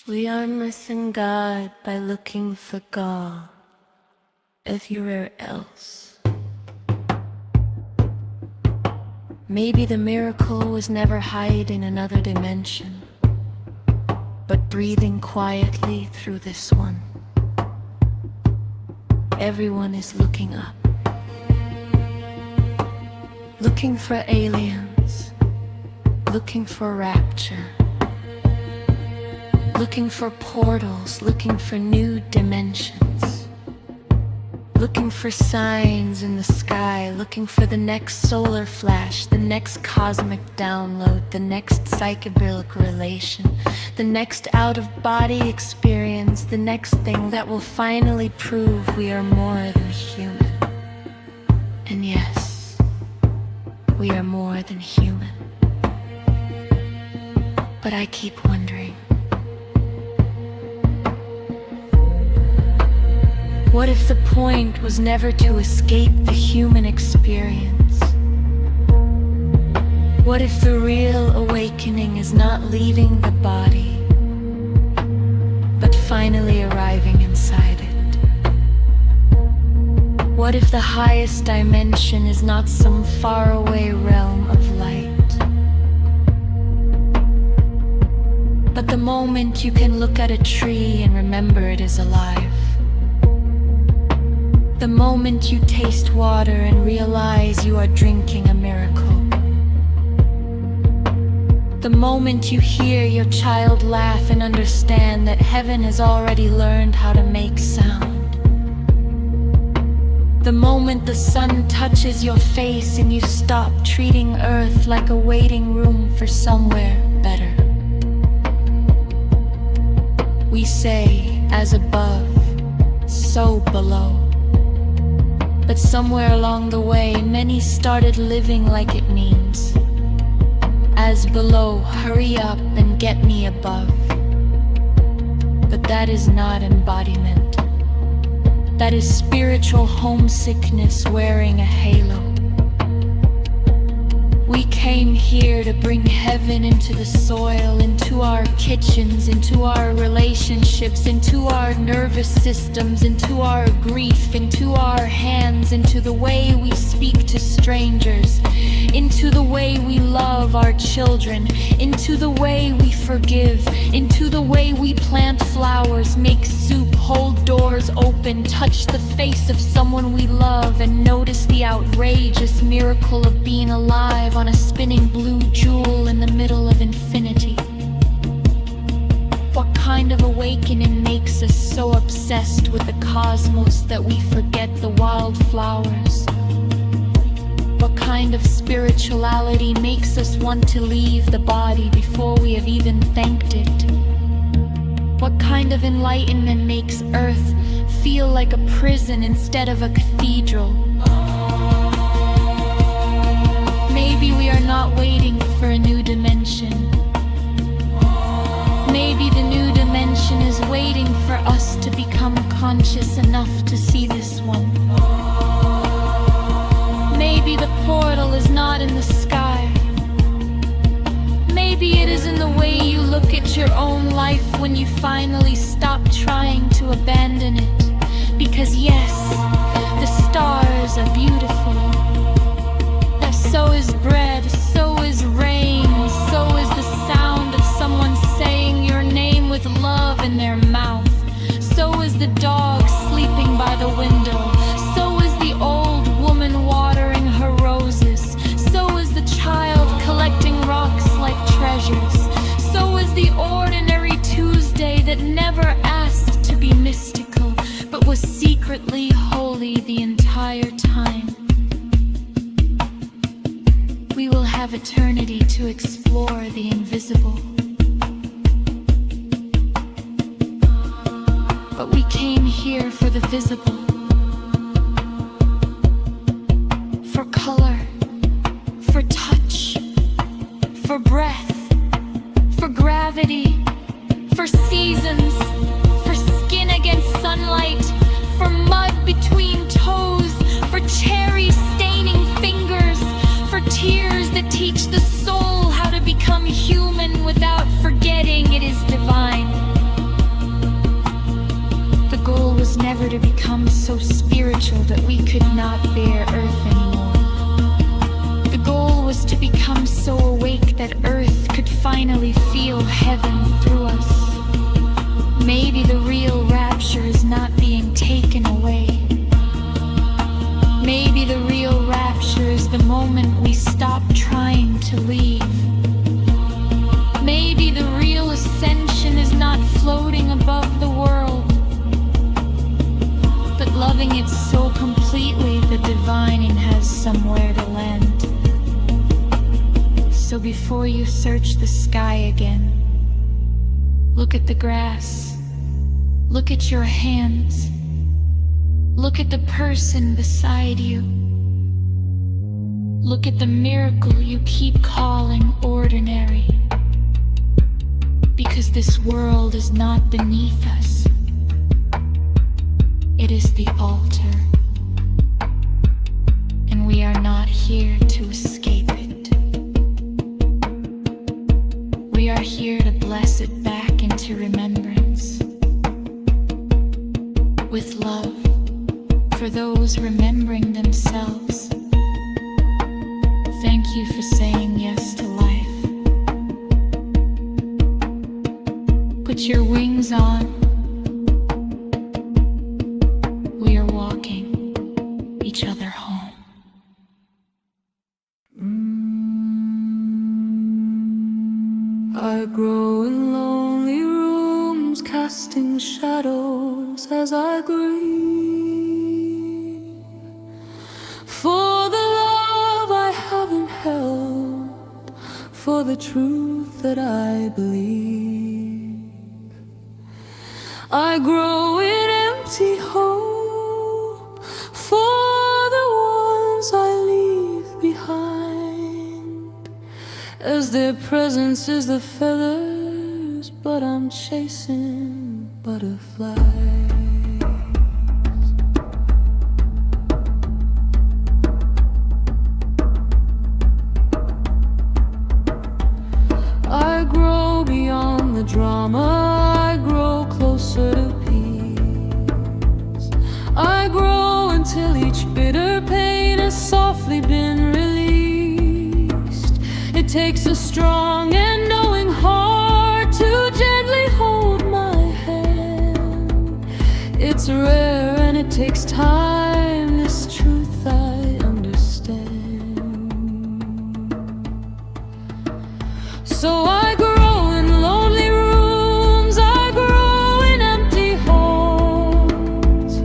We are missing God by looking for God everywhere else. Maybe the miracle was never hide in another dimension, but breathing quietly through this one. Everyone is looking up, looking for aliens, looking for rapture, looking for portals, looking for new dimensions, looking for signs in the sky, looking for the next solar flash, the next cosmic download, the next psychedelic relation, the next out-of-body experience, the next thing that will finally prove we are more than human. And yes, we are more than human. But I keep wondering, what if the point was never to escape the human experience? What if the real awakening is not leaving the body, but finally arriving inside it? What if the highest dimension is not some faraway realm of light, but the moment you can look at a tree and remember it is alive? The moment you taste water and realize you are drinking a miracle. The moment you hear your child laugh and understand that heaven has already learned how to make sound. The moment the sun touches your face and you stop treating Earth like a waiting room for somewhere better. We say, as above, so below. But somewhere along the way, many started living like it means, as below, hurry up and get me above. But that is not embodiment. That is spiritual homesickness wearing a halo. We came here to bring heaven into the soil, into our kitchens, into our relationships, into our nervous systems, into our grief, into our hands, into the way we speak to strangers, into the way we love our children, into the way we forgive, into the way we plant flowers, make soup, hold doors open, touch the face of someone we love, and notice the outrageous miracle of being alive on a spinning blue jewel in the middle of infinity. What kind of awakening makes us so obsessed with the cosmos that we forget the wildflowers? What kind of spirituality makes us want to leave the body before we have even thanked it? What kind of enlightenment makes Earth feel like a prison instead of a cathedral? Maybe we are not waiting for a new dimension. Maybe the new dimension is waiting for us to become conscious enough to see this one. Maybe the portal is not in the sky. Maybe it is in the way you look at your own life when you finally stop trying to abandon it. Because yes, the stars are beautiful. So is bread, so is rain, so is the sound of someone saying your name with love in their mouth. So is the dog sleeping by the window. So is the old woman watering her roses. So is the child collecting rocks like treasures. So is the ordinary Tuesday that never asked to be mystical, but was secretly holy the entire time. We will have eternity to explore the invisible. But we came here for the visible. For color, for touch, for breath, for gravity, for seasons, for skin against sunlight, for mud between toes, for cherries staining fingers, for tears that teach the soul how to become human without forgetting it is divine. not bear Earth anymore. The goal was to become so awake that Earth could finally feel heaven through us. Maybe the real rapture is not being taken away. Maybe the real rapture is the moment we stop trying to leave. Maybe the real ascension is not floating above the world, but loving it so completely the divining has somewhere to land. So before you search the sky again, look at the grass, look at your hands, look at the person beside you. Look at the miracle you keep calling ordinary. Because this world is not beneath us. It is the altar. And we are not here to escape it. We are here to bless it back into remembrance. With love for those remembering themselves. Thank you for saying yes to life. Put your wings on. We are walking each other home. I grow in lonely rooms, casting shadows as I grieve for the love I haven't held, for the truth that I believe. I grow in empty hope for the ones I leave behind, as their presence is the feathers, but I'm chasing butterflies. I grow beyond the drama, I grow closer to peace. I grow until each bitter pain has softly been released. It takes a strong and knowing heart to gently hold my hand. It's rare and it takes time, this truth I understand. So I grow in lonely rooms, I grow in empty homes.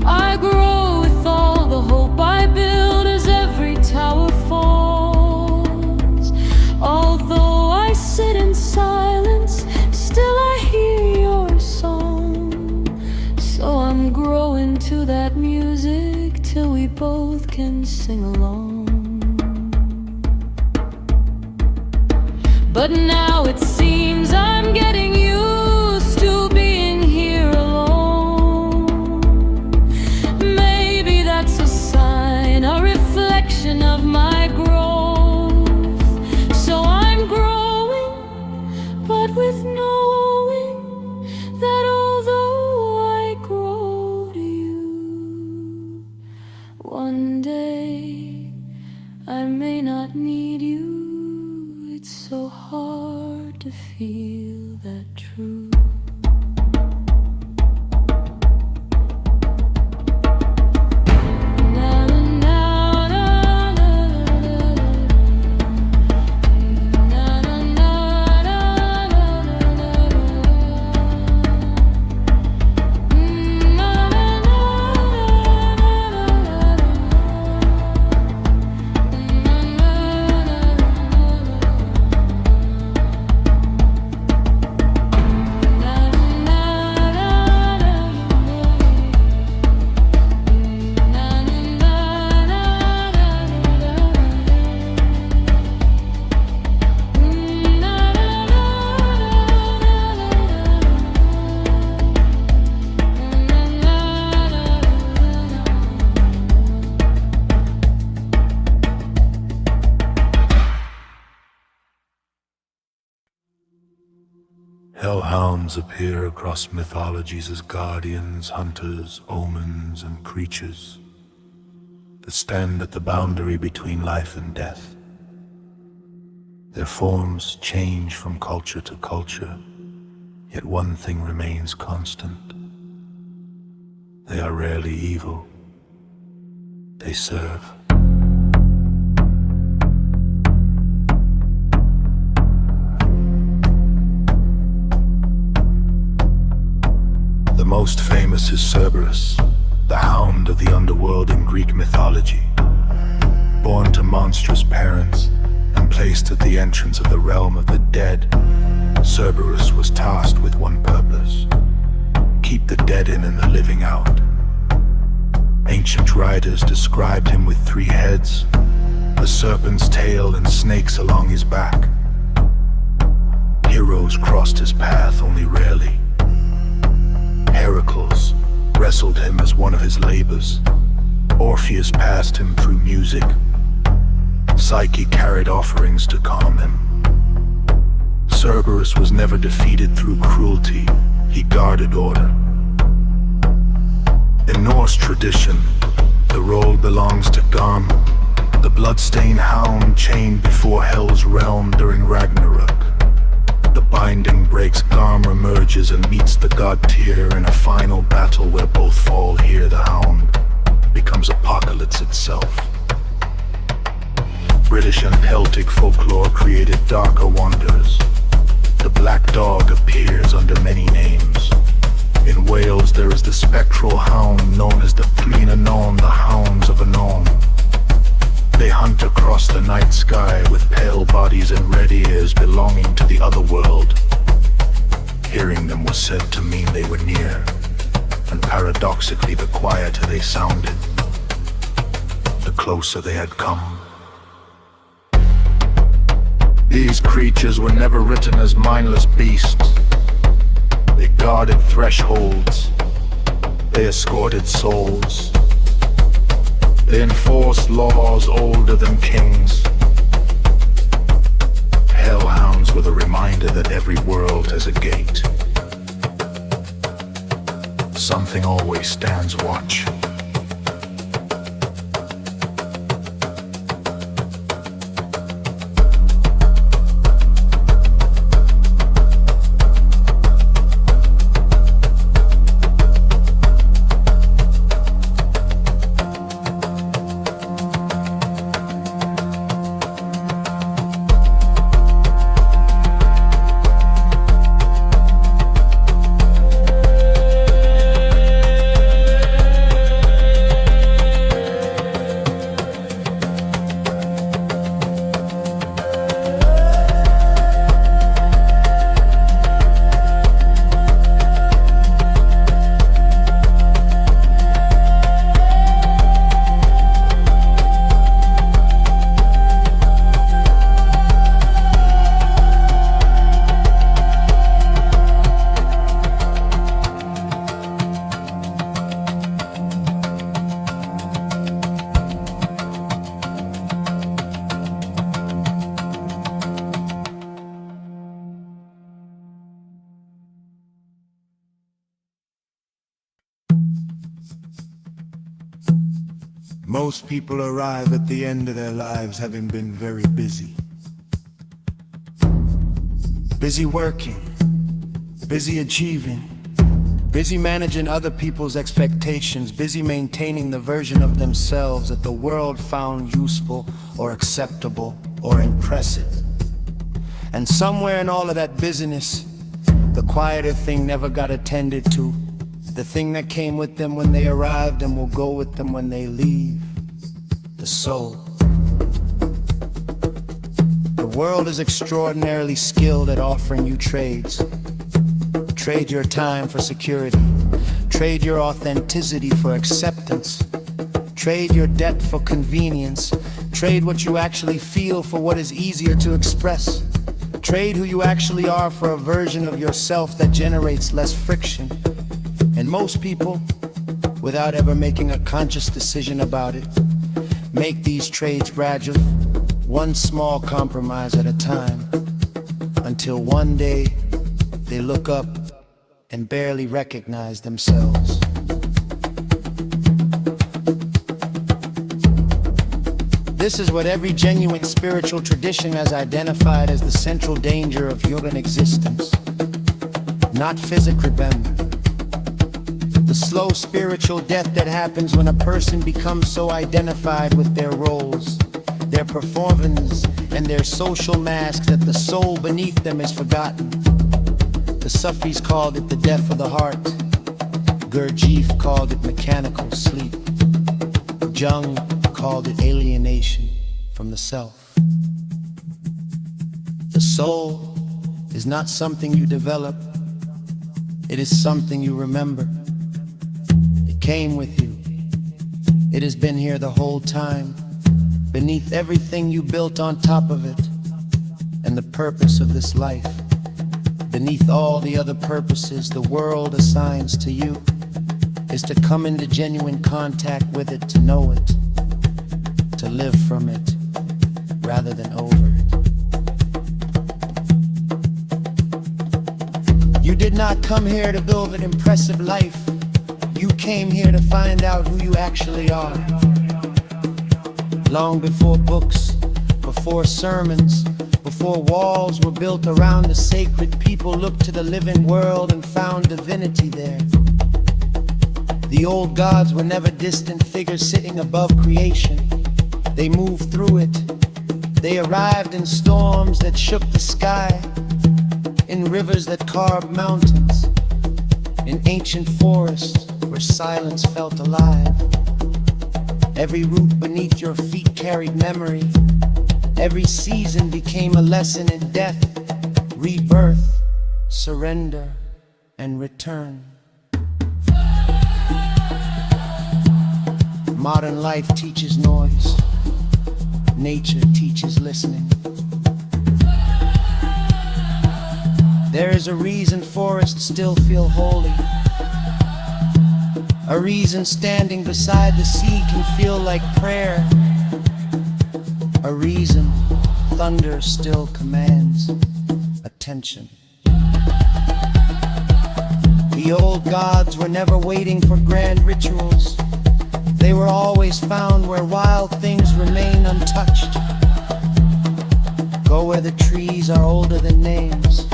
I grow with all the hope I build as every tower falls. Although I sit in silence, still I hear your song. So I'm growing to that music till we both can sing along. But now it seems I'm getting used to being here alone. Maybe that's a sign, a reflection of my growth. So I'm growing, but with knowing that although I grow to you, one day I may not need you. It's so hard to feel that truth. Hellhounds appear across mythologies as guardians, hunters, omens, and creatures. that stand at the boundary between life and death. Their forms change from culture to culture, yet one thing remains constant. They are rarely evil. They serve. The most famous is Cerberus, the hound of the underworld in Greek mythology. Born to monstrous parents and placed at the entrance of the realm of the dead, Cerberus was tasked with one purpose: keep the dead in and the living out. Ancient writers described him with 3 heads, a serpent's tail and snakes along his back. Heroes crossed his path only rarely. Heracles wrestled him as one of his labors. Orpheus passed him through music. Psyche carried offerings to calm him. Cerberus was never defeated through cruelty. He guarded order. In Norse tradition, the role belongs to Garm, the bloodstained hound chained before Hell's realm during Ragnarok. The binding breaks, Garm emerges and meets the god Tyr in a final battle where both fall. Here the hound becomes Apocalypse itself. British and Celtic folklore created darker wonders. The black dog appears under many names. In Wales there is the spectral hound known as the Flin Anon, the hounds of Anon. They hunt across the night sky with pale bodies and red ears belonging to the other world. Hearing them was said to mean they were near, and paradoxically the quieter they sounded, the closer they had come. These creatures were never written as mindless beasts. They guarded thresholds. They escorted souls. They enforced laws older than kings. Hellhounds were the reminder that every world has a gate. Something always stands watch. Most people arrive at the end of their lives having been very busy. Busy working, busy achieving, busy managing other people's expectations, busy maintaining the version of themselves that the world found useful or acceptable or impressive. And somewhere in all of that busyness, the quieter thing never got attended to. The thing that came with them when they arrived and will go with them when they leave. The soul. The world is extraordinarily skilled at offering you trades. Trade your time for security. Trade your authenticity for acceptance. Trade your depth for convenience. Trade what you actually feel for what is easier to express. Trade who you actually are for a version of yourself that generates less friction. And most people, without ever making a conscious decision about it, make these trades gradually, one small compromise at a time, until one day they look up and barely recognize themselves. This is what every genuine spiritual tradition has identified as the central danger of human existence. Not physical rebellion. The slow spiritual death that happens when a person becomes so identified with their roles, their performance, and their social masks that the soul beneath them is forgotten. The Sufis called it the death of the heart. Gurdjieff called it mechanical sleep. Jung called it alienation from the self. The soul is not something you develop. It is something you remember. It came with you. It has been here the whole time, beneath everything you built on top of it. And the purpose of this life, beneath all the other purposes the world assigns to you, is to come into genuine contact with it, to know it, to live from it, rather than over it. You did not come here to build an impressive life. You came here to find out who you actually are. Long before books, before sermons, before walls were built around the sacred, people looked to the living world and found divinity there. The old gods were never distant figures sitting above creation. They moved through it. They arrived in storms that shook the sky, in rivers that carved mountains, in ancient forests where silence felt alive. Every root beneath your feet carried memory. Every season became a lesson in death, rebirth, surrender, and return. Modern life teaches noise. Nature teaches listening. There is a reason forests still feel holy. A reason standing beside the sea can feel like prayer. A reason thunder still commands attention. The old gods were never waiting for grand rituals. They were always found where wild things remain untouched. Go where the trees are older than names.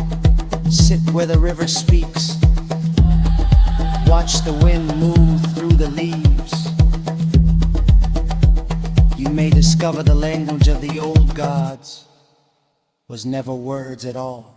Sit where the river speaks. Watch the wind move through the leaves. You may discover the language of the old gods was never words at all.